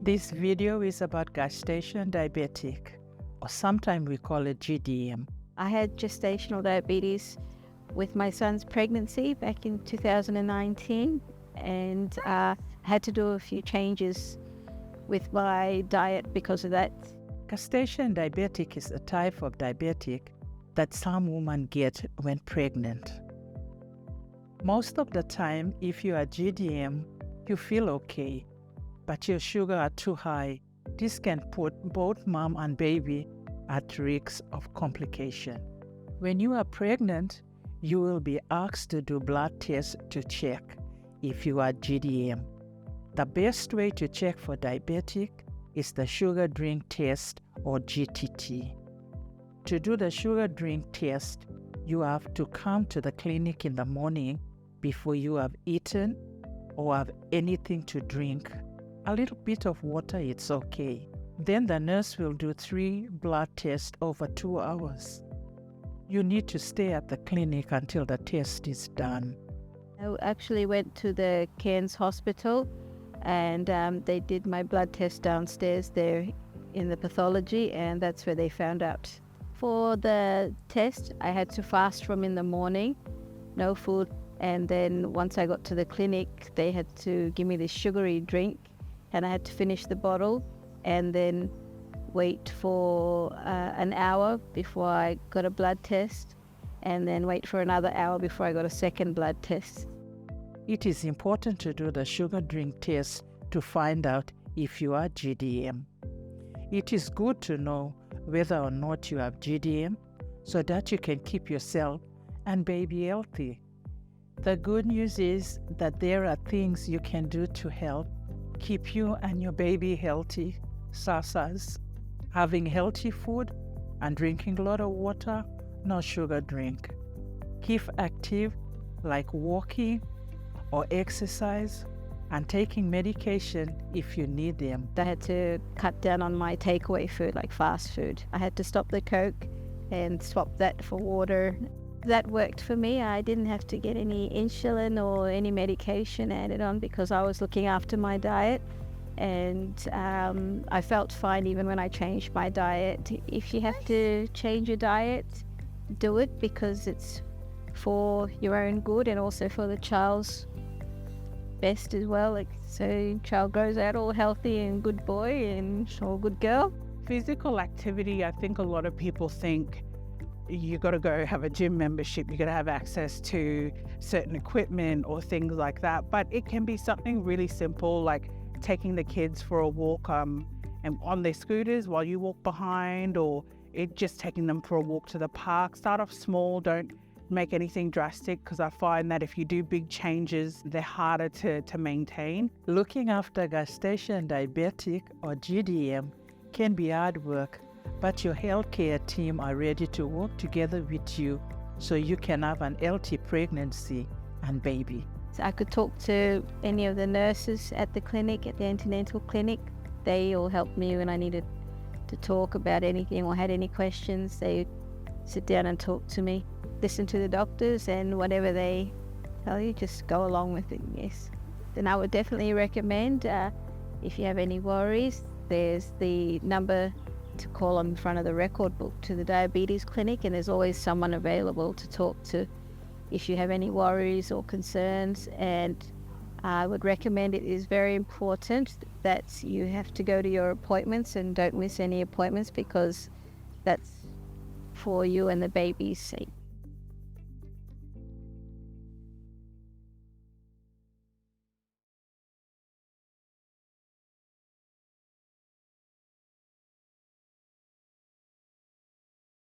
This video is about gestation diabetic, or sometimes we call it GDM. I had gestational diabetes with my son's pregnancy back in 2019, and I had to do a few changes with my diet because of that. Gestation diabetic is a type of diabetic that some women get when pregnant. Most of the time, if you are GDM, you feel okay, but your sugar are too high. This can put both mom and baby at risk of complication. When you are pregnant, you will be asked to do blood tests to check if you are GDM. The best way to check for diabetic is the sugar drink test, or GTT. To do the sugar drink test, you have to come to the clinic in the morning before you have eaten or have anything to drink. A little bit of water, it's okay. Then the nurse will do 3 blood tests over 2 hours. You need to stay at the clinic until the test is done. I actually went to the Cairns hospital, and they did my blood test downstairs there in the pathology, and that's where they found out. For the test, I had to fast from in the morning, no food, and then once I got to the clinic, they had to give me this sugary drink, and I had to finish the bottle and then wait for an hour before I got a blood test, and then wait for another hour before I got a second blood test. It is important to do the sugar drink test to find out if you are GDM. It is good to know whether or not you have GDM so that you can keep yourself and baby healthy. The good news is that there are things you can do to help keep you and your baby healthy, such as having healthy food and drinking a lot of water, no sugar drink. Keep active, like walking or exercise, and taking medication if you need them. I had to cut down on my takeaway food, like fast food. I had to stop the Coke and swap that for water. That worked for me. I didn't have to get any insulin or any medication added on because I was looking after my diet, and I felt fine even when I changed my diet. If you have to change your diet, do it, because it's for your own good and also for the child's best as well. So child grows out all healthy and good boy and all good girl. Physical activity, I think a lot of people think you got to go have a gym membership, you got to have access to certain equipment or things like that. But it can be something really simple, like taking the kids for a walk and on their scooters while you walk behind, or just taking them for a walk to the park. Start off small, don't make anything drastic, because I find that if you do big changes, they're harder to maintain. Looking after gestation diabetic, or GDM, can be hard work, but your healthcare team are ready to work together with you so you can have an healthy pregnancy and baby. So I could talk to any of the nurses at the clinic, at the antenatal clinic. They all helped me when I needed to talk about anything or had any questions. They sit down and talk to me. Listen to the doctors, and whatever they tell you, just go along with it, yes. Then I would definitely recommend, if you have any worries, there's the number to call on the front of the record book to the diabetes clinic, and there's always someone available to talk to if you have any worries or concerns. And I would recommend, it is very important that you have to go to your appointments and don't miss any appointments, because that's for you and the baby's sake.